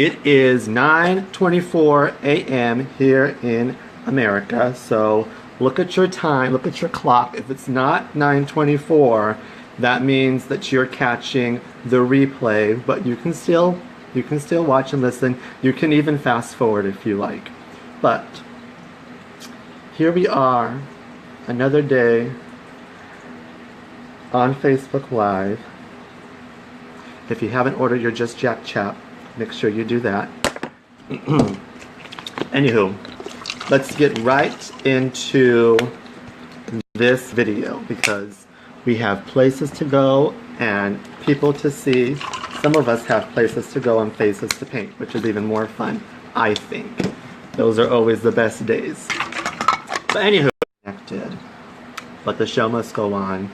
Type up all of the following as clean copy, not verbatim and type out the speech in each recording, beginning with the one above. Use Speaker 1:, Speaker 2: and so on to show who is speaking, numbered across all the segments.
Speaker 1: It is 9:24 a.m. here in America, so look at your time, look at your clock. If it's not 9:24, that means that you're catching the replay, but you can still watch and listen. You can even fast forward if you like. But here we are, another day on Facebook Live. If you haven't ordered your Just Jack Chap, make sure you do that. Anywho, let's get right into this video because we have places to go and people to see. Some of us have places to go and faces to paint, which is even more fun, I think. Those are always the best days. But anywho, connected. But the show must go on.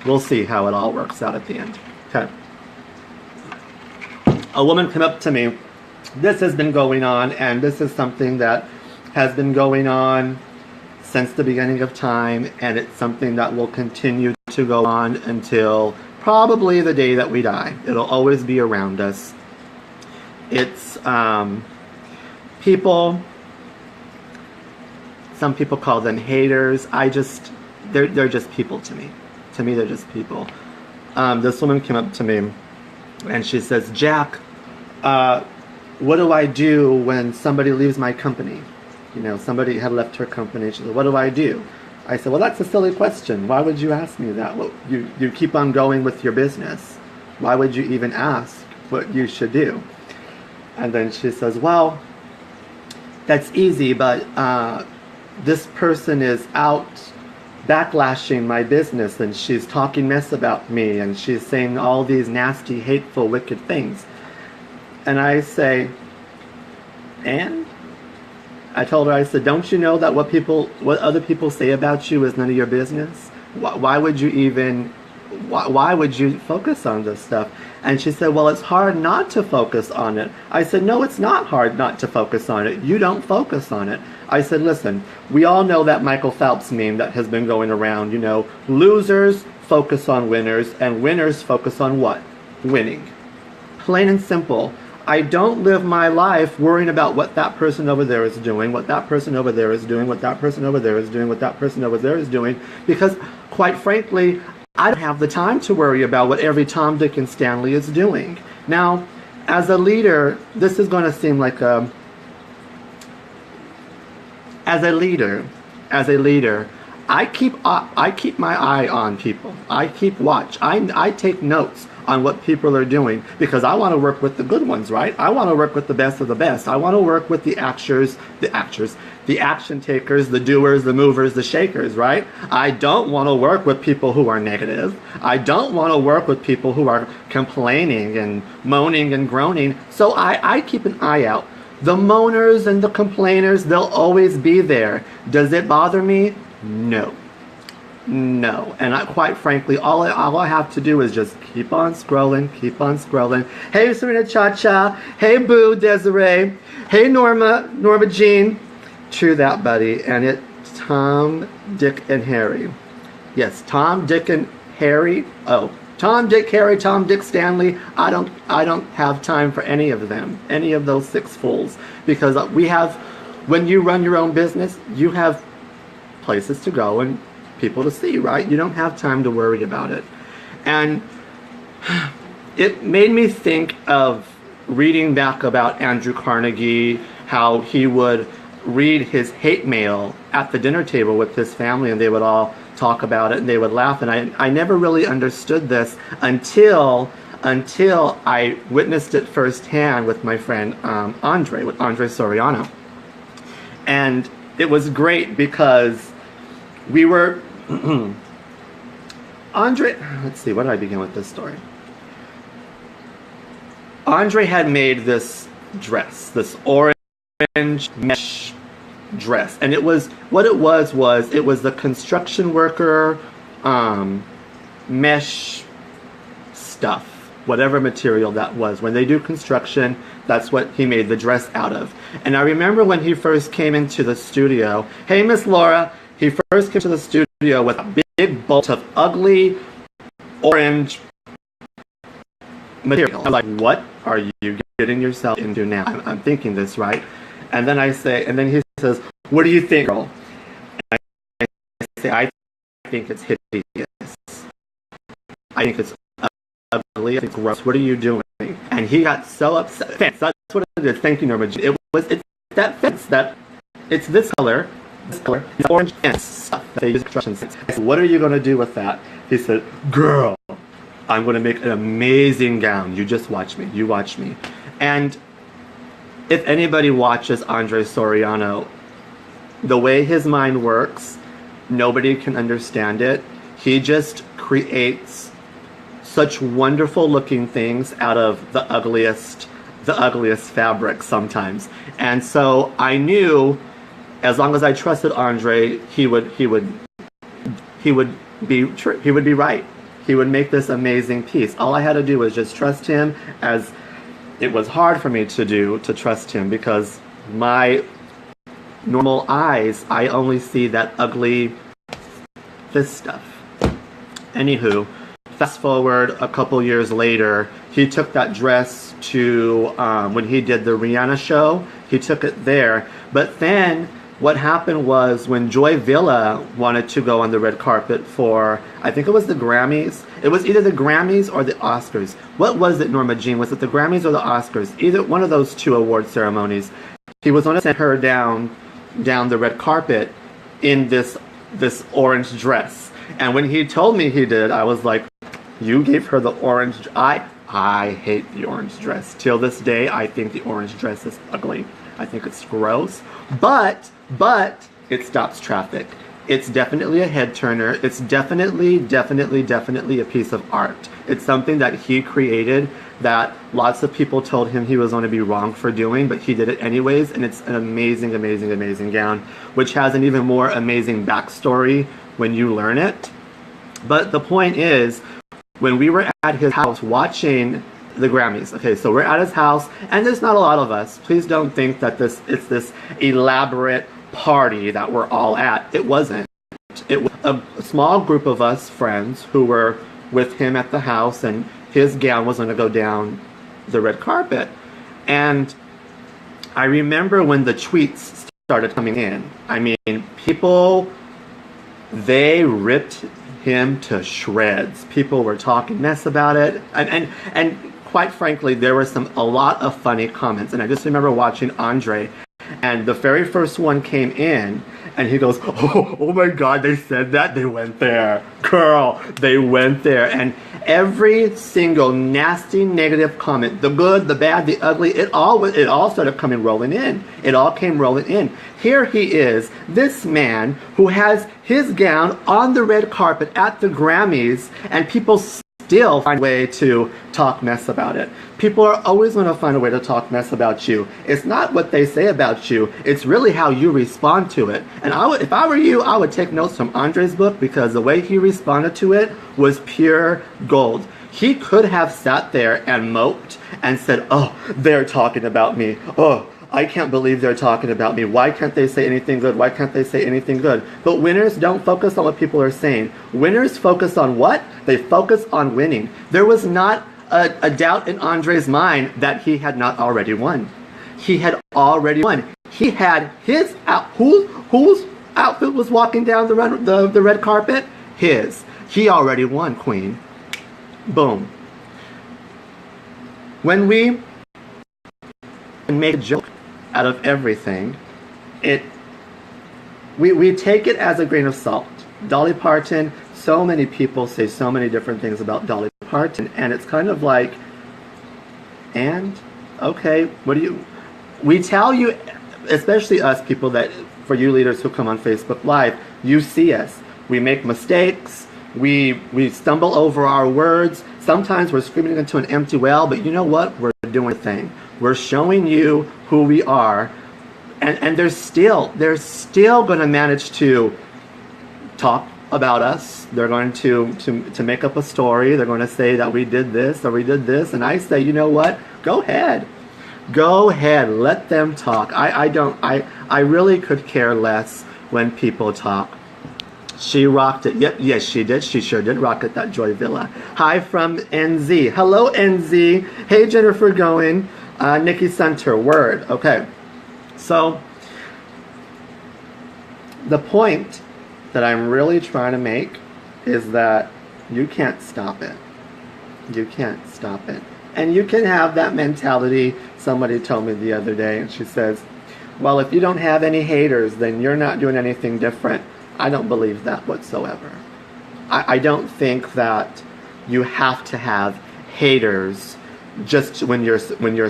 Speaker 1: We'll see how it all works out at the end. Okay. A woman came up to me. This has been going on, and this is something that has been going on since the beginning of time, and it's something that will continue to go on until probably the day that we die. It'll always be around us. It's people, some people call them haters. They're just people to me. To me, they're just people. This woman came up to me and she says, Jack, what do I do when somebody leaves my company? You know, somebody had left her company. She said, what do I do? I said, well, that's a silly question. Why would you ask me that? Well, you keep on going with your business. Why would you even ask what you should do? And then she says, well, that's easy, but this person is out backlashing my business, and she's talking mess about me, and she's saying all these nasty, hateful, wicked things. And I say, and? I told her, I said, don't you know that what other people say about you is none of your business? Why would you focus on this stuff? And she said, well, it's hard not to focus on it. I said, no, it's not hard not to focus on it. You don't focus on it. I said, listen, we all know that Michael Phelps meme that has been going around, you know, losers focus on winners and winners focus on what? Winning. Plain and simple. I don't live my life worrying about what that person over there is doing, what that person over there is doing, what that person over there is doing, what that person over there is doing, because quite frankly, I don't have the time to worry about what every Tom, Dick, and Stanley is doing. Now, as a leader, this is going to seem like as a leader, I keep my eye on people. I keep watch. I take notes on what people are doing because I want to work with the good ones, right? I want to work with the best of the best. I want to work with the action takers, the doers, the movers, the shakers, right? I don't want to work with people who are negative. I don't want to work with people who are complaining and moaning and groaning. So I keep an eye out. The moaners and the complainers, they'll always be there. Does it bother me? No. No. And quite frankly, all I have to do is just keep on scrolling, keep on scrolling. Hey, Serena Cha-Cha. Hey, Boo, Desiree. Hey, Norma Jean. True that, buddy. And it's Tom, Dick, and Harry. Yes, Tom, Dick, and Harry. Oh, Tom, Dick, Harry, Tom, Dick, Stanley. I don't have time for any of them, any of those six fools. Because when you run your own business, you have places to go and people to see, right? You don't have time to worry about it. And it made me think of reading back about Andrew Carnegie, how he would read his hate mail at the dinner table with his family and they would all talk about it and they would laugh. And I never really understood this until I witnessed it firsthand with my friend Andre Soriano. And it was great because we were Andre, let's see, what did I begin with this story? Andre had made this dress, this orange mesh dress, and it was the construction worker mesh stuff, whatever material that was. When they do construction, that's what he made the dress out of. And I remember when he first came into the studio, hey Miss Laura, he first came to the studio with a big bolt of ugly orange material. I'm like, what are you getting yourself into now? I'm thinking this, right? And then and then he says, what do you think, girl? And I say, I think it's hideous. I think it's ugly. I think it's gross. What are you doing? And he got so upset. Fence. That's what it is. Thank you, Norma Jean. It's that fence. It's this color, it's orange fence stuff that they use construction sites. I said, what are you going to do with that? He said, girl, I'm going to make an amazing gown. You just watch me. You watch me. And if anybody watches Andre Soriano, the way his mind works, nobody can understand it. He just creates such wonderful looking things out of the ugliest fabric sometimes. And so I knew, as long as I trusted Andre, he would be right. He would make this amazing piece. All I had to do was just trust him, as it was hard for me to trust him, because my normal eyes, I only see that ugly, this stuff. Anywho, fast forward a couple years later, he took that dress to, when he did the Rihanna show, he took it there. But then what happened was, when Joy Villa wanted to go on the red carpet for, I think it was the Grammys. It was either the Grammys or the Oscars. What was it, Norma Jean? Was it the Grammys or the Oscars? Either one of those two award ceremonies. He was going to send her down the red carpet in this orange dress. And when he told me he did, I was like, you gave her the orange. I hate the orange dress. Till this day, I think the orange dress is ugly. I think it's gross. But it stops traffic. It's definitely a head turner. It's definitely a piece of art. It's something that he created that lots of people told him he was going to be wrong for doing, but he did it anyways, and it's an amazing, amazing, amazing gown, which has an even more amazing backstory when you learn it. But the point is, when we were at his house watching the Grammys, okay, so we're at his house, and there's not a lot of us. Please don't think that it's this elaborate party that we're all at. It wasn't. It was a small group of us friends who were with him at the house, and his gown was going to go down the red carpet. And I remember when the tweets started coming in. I mean, people, they ripped him to shreds. People were talking mess about it, and quite frankly, there were a lot of funny comments. And I just remember watching Andre, and the very first one came in, and he goes, oh my God, they said that? They went there. Girl, they went there. And every single nasty negative comment, the good, the bad, the ugly, it all started coming rolling in. It all came rolling in. Here he is, this man who has his gown on the red carpet at the Grammys, and people still find a way to talk mess about it. People are always going to find a way to talk mess about you. It's not what they say about you. It's really how you respond to it. And if I were you, I would take notes from Andre's book, because the way he responded to it was pure gold. He could have sat there and moped and said, oh, they're talking about me. Oh, I can't believe they're talking about me. Why can't they say anything good? Why can't they say anything good? But winners don't focus on what people are saying. Winners focus on what? They focus on winning. There was not a doubt in Andre's mind that he had not already won. He had already won. He had his whose outfit was walking down the red carpet? His. He already won, Queen. Boom. When we make a joke out of everything, we take it as a grain of salt. Dolly Parton, so many people say so many different things about Dolly Parton, and it's kind of like, and okay, we tell you, especially us people, that for you leaders who come on Facebook Live, you see us. We make mistakes, we stumble over our words, sometimes we're screaming into an empty well, but you know what? We're doing a thing. We're showing you who we are, and they're still going to manage to talk about us. They're going to make up a story. They're going to say that we did this or we did this, and I say, you know what? Go ahead, let them talk. I really could care less when people talk. She rocked it. Yep, yes, she did. She sure did rock it, that Joy Villa. Hi from NZ. Hello, NZ. Hey, Jennifer Going. Nikki Center. Word. Okay. So, the point that I'm really trying to make is that you can't stop it. You can't stop it. And you can have that mentality. Somebody told me the other day, and she says, well, if you don't have any haters, then you're not doing anything different. I don't believe that whatsoever. I don't think that you have to have haters just when you're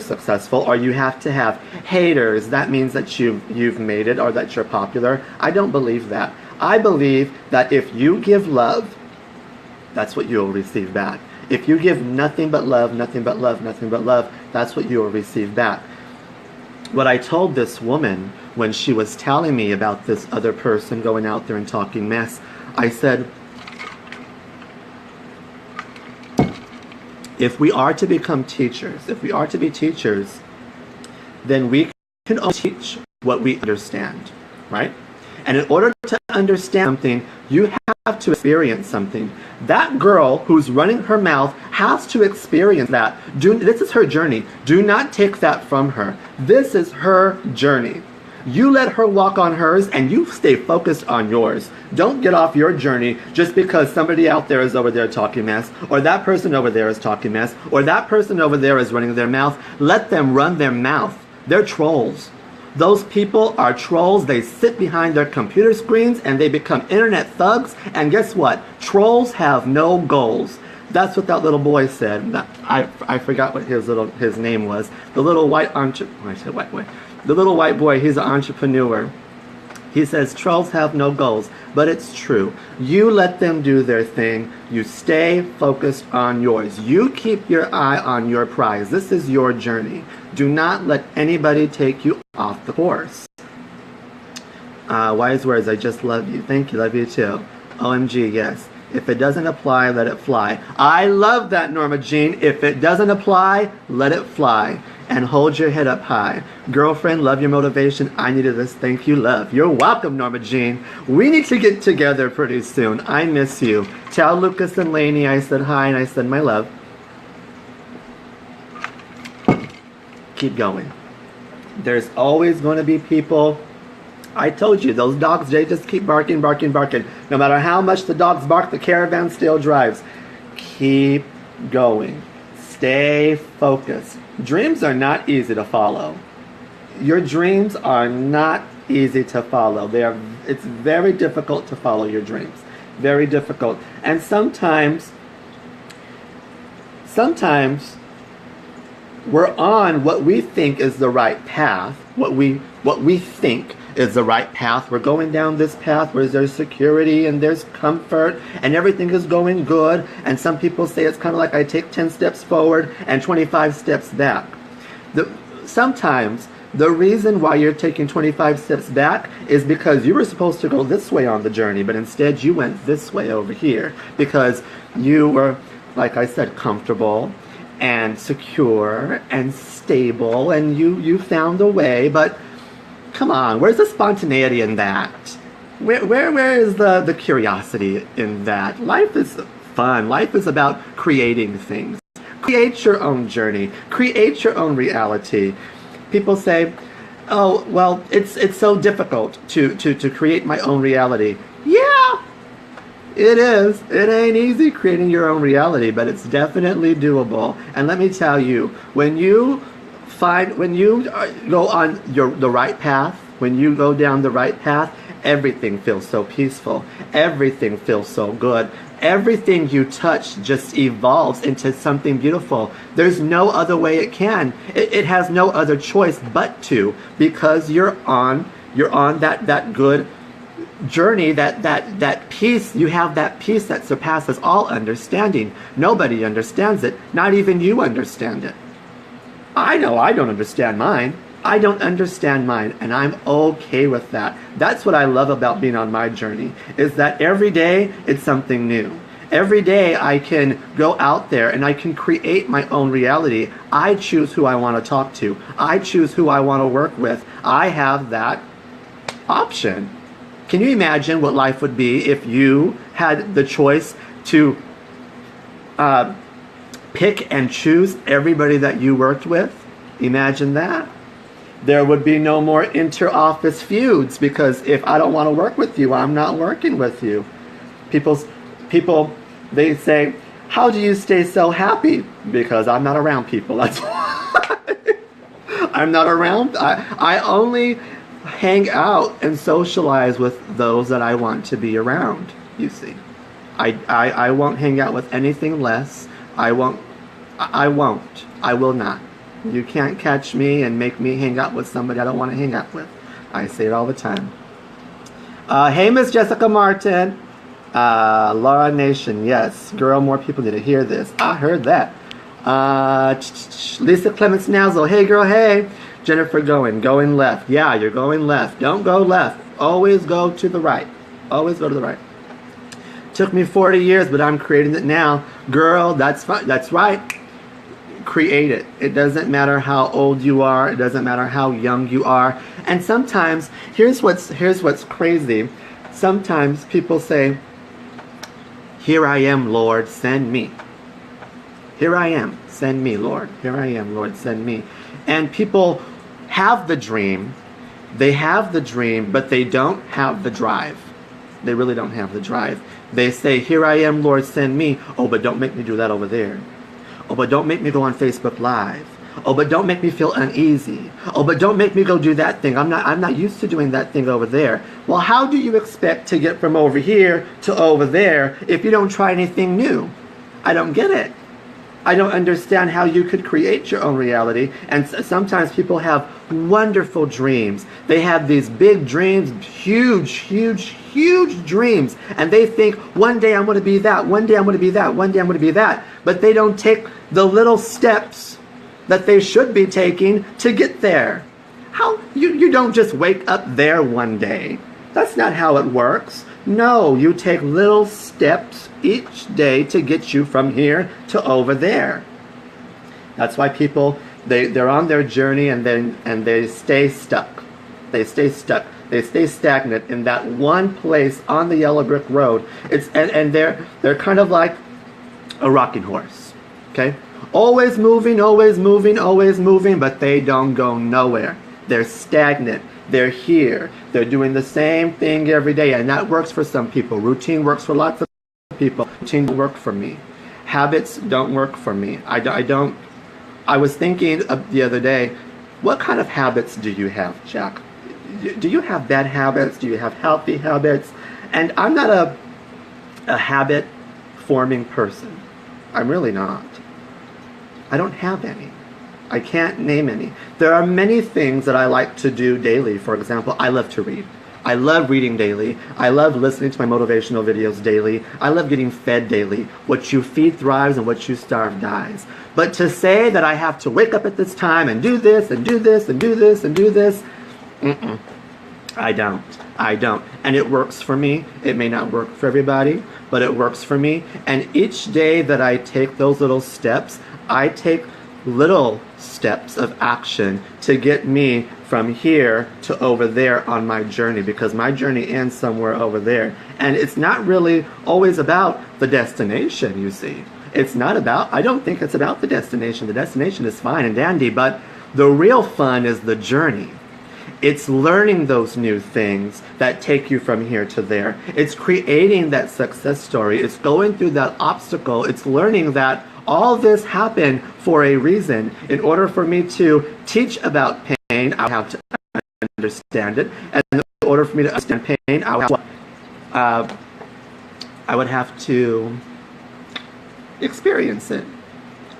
Speaker 1: successful, or you have to have haters. That means that you've made it, or that you're popular. I don't believe that. I believe that if you give love, that's what you'll receive back. If you give nothing but love, nothing but love, nothing but love, that's what you will receive back. What I told this woman when she was telling me about this other person going out there and talking mess, I said, if we are to become teachers, if we are to be teachers, then we can only teach what we understand, right? And in order to understand something, you have to experience something. That girl who's running her mouth has to experience that. This is her journey. Do not take that from her. This is her journey. You let her walk on hers, and you stay focused on yours. Don't get off your journey just because somebody out there is over there talking mess, or that person over there is talking mess, or that person over there is running their mouth. Let them run their mouth. They're trolls. Those people are trolls. They sit behind their computer screens and they become internet thugs. And guess what? Trolls have no goals. That's what that little boy said. I forgot what his name was. The little white The little white boy, he's an entrepreneur. He says trolls have no goals, but it's true. You let them do their thing. You stay focused on yours. You keep your eye on your prize. This is your journey. Do not let anybody take you off the course. Wise words, I just love you. Thank you, love you too. OMG, yes. If it doesn't apply, let it fly. I love that, Norma Jean. If it doesn't apply, let it fly. And hold your head up high. Girlfriend, love your motivation. I needed this. Thank you, love. You're welcome, Norma Jean. We need to get together pretty soon. I miss you. Tell Lucas and Lainey I said hi and I said my love. Keep going. There's always going to be people. I told you, those dogs, they just keep barking, barking, barking. No matter how much the dogs bark, the caravan still drives. Keep going. Stay focused. Dreams are not easy to follow. Your dreams are not easy to follow. It's very difficult to follow your dreams. Very difficult. And sometimes we're on what we think is the right path. What we think is the right path. We're going down this path where there's security and there's comfort and everything is going good. And some people say it's kind of like I take 10 steps forward and 25 steps back. Sometimes the reason why you're taking 25 steps back is because you were supposed to go this way on the journey, but instead you went this way over here because you were, like I said, comfortable and secure and stable, and you found a way. But come on, where's the spontaneity in that? Where is the curiosity in that? Life is fun. Life is about creating things. Create your own journey. Create your own reality. People say, oh, well, it's so difficult to create my own reality. Yeah, it is. It ain't easy creating your own reality, but it's definitely doable. And let me tell you, when you go on the right path, when you go down the right path, everything feels so peaceful. Everything feels so good. Everything you touch just evolves into something beautiful. There's no other way it can. It has no other choice but to, because you're on that good journey, that peace. You have that peace that surpasses all understanding. Nobody understands it. Not even you understand it. I know I don't understand mine. I don't understand mine, and I'm okay with that. That's what I love about being on my journey, is that every day it's something new. Every day I can go out there and I can create my own reality. I choose who I want to talk to. I choose who I want to work with. I have that option. Can you imagine what life would be if you had the choice to pick and choose everybody that you worked with? Imagine that. There would be no more inter-office feuds, because if I don't want to work with you, I'm not working with you. People, they say, how do you stay so happy? Because I'm not around people. That's why. I'm not around. I only hang out and socialize with those that I want to be around, you see. I won't hang out with anything less. I won't. I will not. You can't catch me and make me hang out with somebody I don't want to hang out with. I say it all the time. Hey, Miss Jessica Martin. Laura Nation, yes. Girl, more people need to hear this. I heard that. Lisa Clements Nazzle. Hey, girl, hey. Jennifer going left. Yeah, you're going left. Don't go left. Always go to the right. Always go to the right. Took me 40 years, but I'm creating it now. Girl, that's fine. That's right. Create it. It doesn't matter how old you are. It doesn't matter how young you are. And sometimes, here's what's crazy. Sometimes people say, here I am, Lord, send me. Here I am, send me, Lord. Here I am, Lord, send me. And people have the dream. They have the dream, but they don't have the drive. They really don't have the drive. They say, here I am, Lord, send me. Oh, but don't make me do that over there. Oh, but don't make me go on Facebook Live. Oh, but don't make me feel uneasy. Oh, but don't make me go do that thing. I'm not used to doing that thing over there. Well, how do you expect to get from over here to over there if you don't try anything new? I don't get it. I don't understand how you could create your own reality. And sometimes people have wonderful dreams. They have these big dreams, huge dreams. And they think, one day I'm going to be that, one day I'm going to be that, one day I'm going to be that. But they don't take the little steps that they should be taking to get there. How? You don't just wake up there one day. That's not how it works. No, you take little steps each day to get you from here to over there. That's why people, they're on their journey and they stay stuck. They stay stuck. They stay stagnant in that one place on the yellow brick road. And they're kind of like a rocking horse. Okay? Always moving, but they don't go nowhere. They're stagnant. They're here. They're doing the same thing every day, and that works for some people. Routine works for lots of people. Routine don't work for me. Habits don't work for me. I was thinking the other day, what kind of habits do you have, Jack? Do you have bad habits? Do you have healthy habits? And I'm not a habit-forming person. I'm really not. I don't have any. I can't name any. There are many things that I like to do daily. For example, I love to read. I love reading daily. I love listening to my motivational videos daily. I love getting fed daily. What you feed thrives and what you starve dies. But to say that I have to wake up at this time and do this and do this and do this and do this, I don't. And it works for me. It may not work for everybody, but it works for me. And each day that I take those little steps, I take little steps of action to get me from here to over there on my journey, because my journey ends somewhere over there. And it's not really always about the destination, you see. It's not about, I don't think it's about the destination. The destination is fine and dandy, but the real fun is the journey. It's learning those new things that take you from here to there. It's creating that success story. It's going through that obstacle. It's learning that all this happened for a reason. In order for me to teach about pain, I have to understand it. And in order for me to understand pain, I would have to experience it.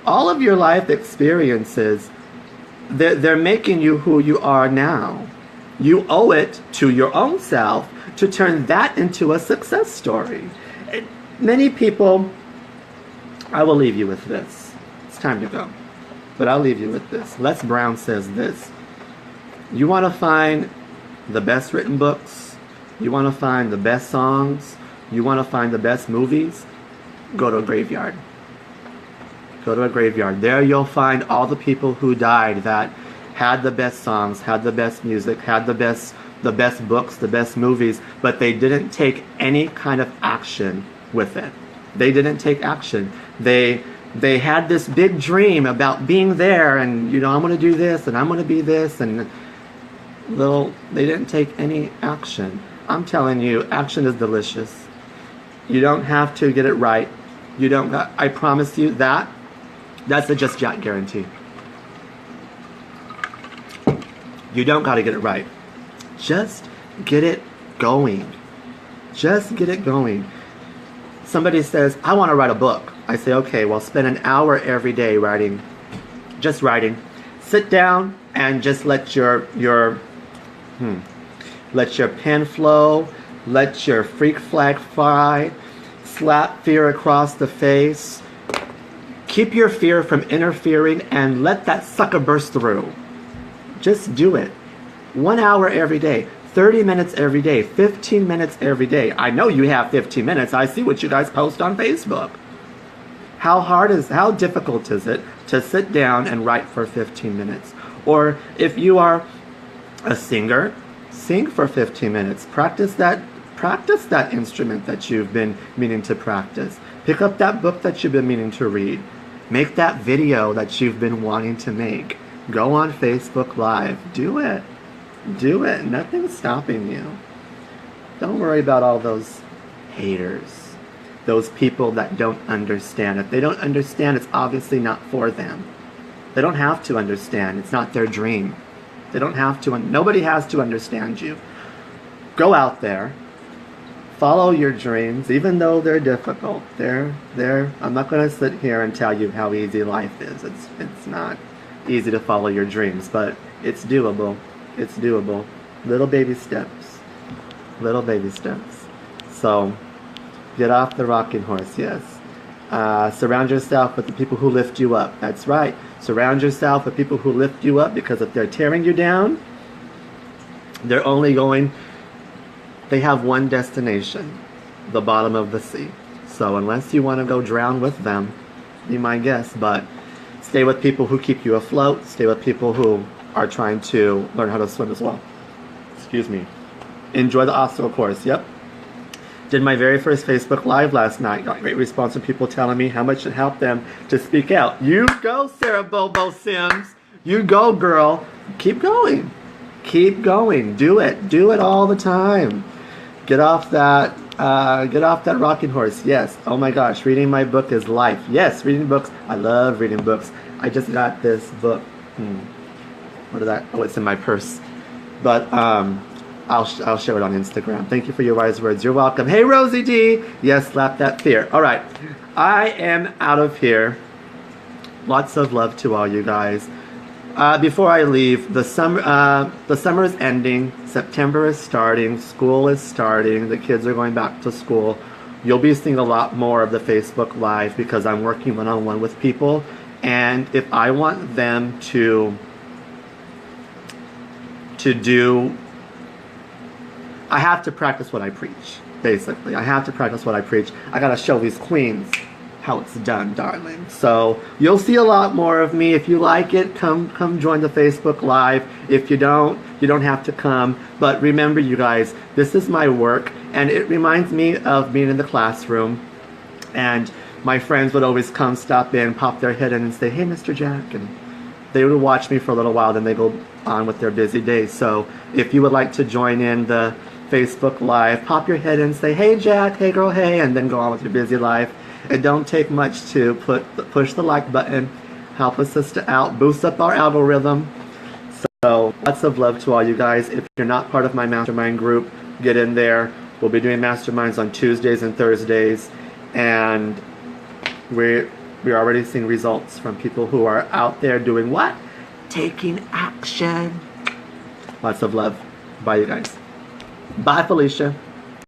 Speaker 1: All of your life experiences, they're making you who you are now. You owe it to your own self to turn that into a success story. Many people, I will leave you with this. It's time to go. But I'll leave you with this. Les Brown says this. You want to find the best written books? You want to find the best songs? You want to find the best movies? Go to a graveyard. Go to a graveyard. There you'll find all the people who died that had the best songs, had the best music, had the best the best books, the best movies, but they didn't take any kind of action with it. They didn't take action. They had this big dream about being there, and you know, I'm going to do this and I'm going to be this, and they didn't take any action. I'm telling you, action is delicious. You don't have to get it right. You don't. I promise you that. That's a Just Jack guarantee. You don't got to get it right. Just get it going. Just get it going. Somebody says, I want to write a book. I say, okay, well, spend an hour every day writing. Just writing. Sit down and just let your pen flow. Let your freak flag fly. Slap fear across the face. Keep your fear from interfering and let that sucker burst through. Just do it. 1 hour every day. 30 minutes every day. 15 minutes every day. I know you have 15 minutes. I see what you guys post on Facebook. How difficult is it to sit down and write for 15 minutes? Or if you are a singer, sing for 15 minutes. Practice that instrument that you've been meaning to practice. Pick up that book that you've been meaning to read. Make that video that you've been wanting to make. Go on Facebook Live. Do it. Do it. Nothing's stopping you. Don't worry about all those haters. Those people that don't understand. If they don't understand, it's obviously not for them. They don't have to understand. It's not their dream. They don't have to. Nobody has to understand you. Go out there. Follow your dreams, even though they're difficult. I'm not going to sit here and tell you how easy life is. It's not easy to follow your dreams, but it's doable. It's doable. Little baby steps. Little baby steps. So, get off the rocking horse, yes. Surround yourself with the people who lift you up. That's right. Surround yourself with people who lift you up, because if they're tearing you down, they have one destination, the bottom of the sea. So unless you want to go drown with them, be my guest, but stay with people who keep you afloat. Stay with people who are trying to learn how to swim as well. Excuse me. Enjoy the obstacle course. Yep. Did my very first Facebook Live last night. Got great response from people telling me how much it helped them to speak out. You go, Sarah Bobo Sims. You go, girl. Keep going. Keep going. Do it. Do it all the time. Get off that rocking horse. Yes. Oh my gosh. Reading my book is life. Yes. Reading books. I love reading books. I just got this book. What is that? Oh, it's in my purse. But I'll share it on Instagram. Thank you for your wise words. You're welcome. Hey, Rosie D. Yes, slap that fear. All right. I am out of here. Lots of love to all you guys. Before I leave, the summer is ending. September is starting. School is starting. The kids are going back to school. You'll be seeing a lot more of the Facebook Live because I'm working one-on-one with people. And if I want them to do, I have to practice what I preach, basically. I have to practice what I preach. I got to show these queens how it's done, darling. So you'll see a lot more of me. If you like it, come join the Facebook Live. If you don't, you don't have to come. But remember, you guys, this is my work, and it reminds me of being in the classroom. And my friends would always come, stop in, pop their head in and say, hey, Mr. Jack. And they would watch me for a little while, then they go on with their busy days. So if you would like to join in the Facebook Live, pop your head in and say, hey, Jack, hey, girl, hey, and then go on with your busy life. It don't take much to push the like button, help a sister out, boost up our algorithm. So lots of love to all you guys. If you're not part of my mastermind group, get in there. We'll be doing masterminds on Tuesdays and Thursdays, and we're already seeing results from people who are out there doing what? Taking action. Lots of love. Bye, you guys. Bye, Felicia.